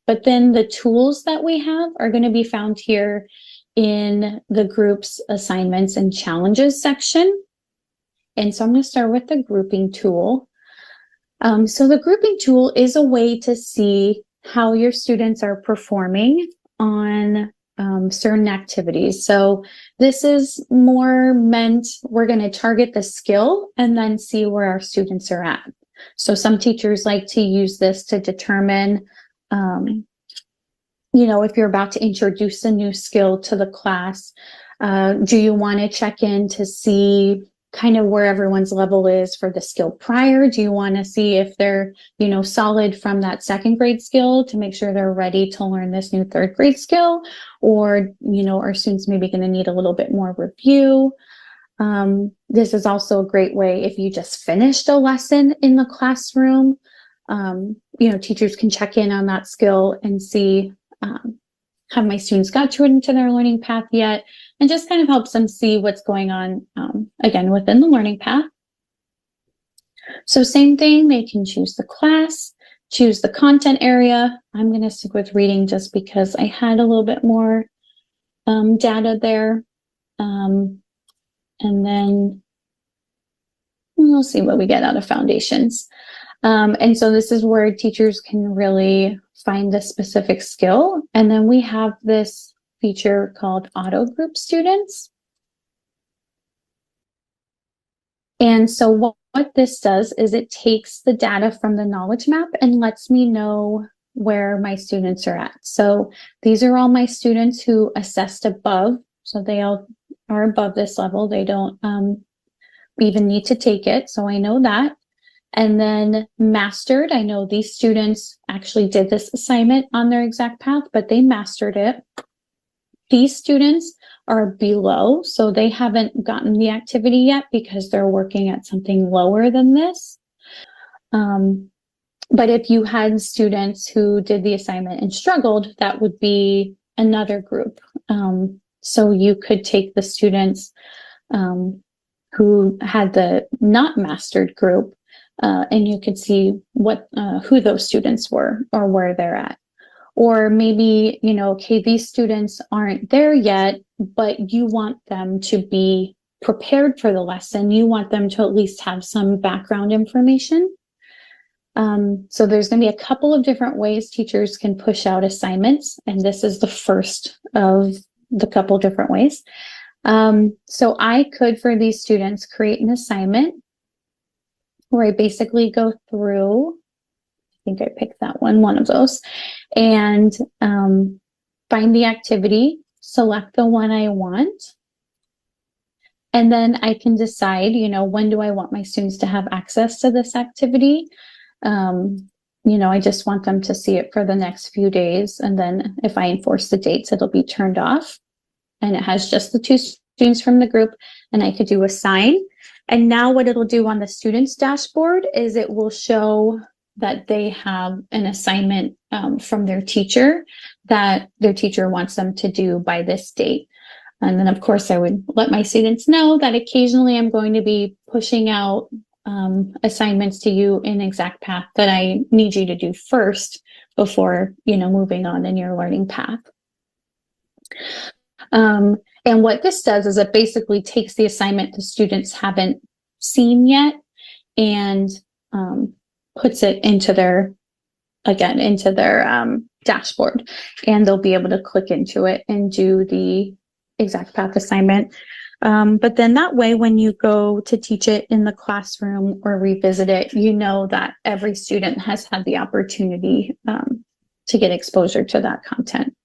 but then the tools that we have are going to be found here in the groups, assignments, and challenges section. And so I'm going to start with the grouping tool. So the grouping tool is a way to see how your students are performing on certain activities. So this is more meant, we're going to target the skill and then see where our students are at. So some teachers like to use this to determine, if you're about to introduce a new skill to the class, do you want to check in to see kind of where everyone's level is for the skill prior? Do you want to see if they're, solid from that second grade skill to make sure they're ready to learn this new third grade skill? Or, are students maybe going to need a little bit more review? This is also a great way if you just finished a lesson in the classroom. Teachers can check in on that skill and see, have my students got to it into their learning path yet? And just kind of helps them see what's going on, again, within the learning path. So same thing, they can choose the class, choose the content area. I'm going to stick with reading just because I had a little bit more data there. And then we'll see what we get out of foundations. And so this is where teachers can really find the specific skill. And then we have this feature called auto group students. And so what this does is it takes the data from the knowledge map and lets me know where my students are at. So these are all my students who assessed above. So they all are above this level. They don't even need to take it. So I know that. And then mastered, I know these students actually did this assignment on their exact path, but they mastered it. These students are below, so they haven't gotten the activity yet because they're working at something lower than this. But if you had students who did the assignment and struggled, that would be another group. So you could take the students who had the not mastered group, and you could see who those students were or where they're at. Or maybe, okay, these students aren't there yet, but you want them to be prepared for the lesson. You want them to at least have some background information. So there's going to be a couple of different ways teachers can push out assignments, and this is the first of the couple different ways. So I could, for these students, create an assignment where I basically go through, I think I picked that one of those, and find the activity, select the one I want, and then I can decide, when do I want my students to have access to this activity? I just want them to see it for the next few days, and then if I enforce the dates, it'll be turned off, and it has just the 2 students from the group, and I could do assign. And now what it'll do on the students dashboard is it will show that they have an assignment from their teacher that their teacher wants them to do by this date. And then, of course, I would let my students know that occasionally I'm going to be pushing out assignments to you in exact path that I need you to do first before, moving on in your learning path. And what this does is it basically takes the assignment the students haven't seen yet and puts it into their dashboard, and they'll be able to click into it and do the exact path assignment. But then that way, when you go to teach it in the classroom or revisit it, that every student has had the opportunity to get exposure to that content.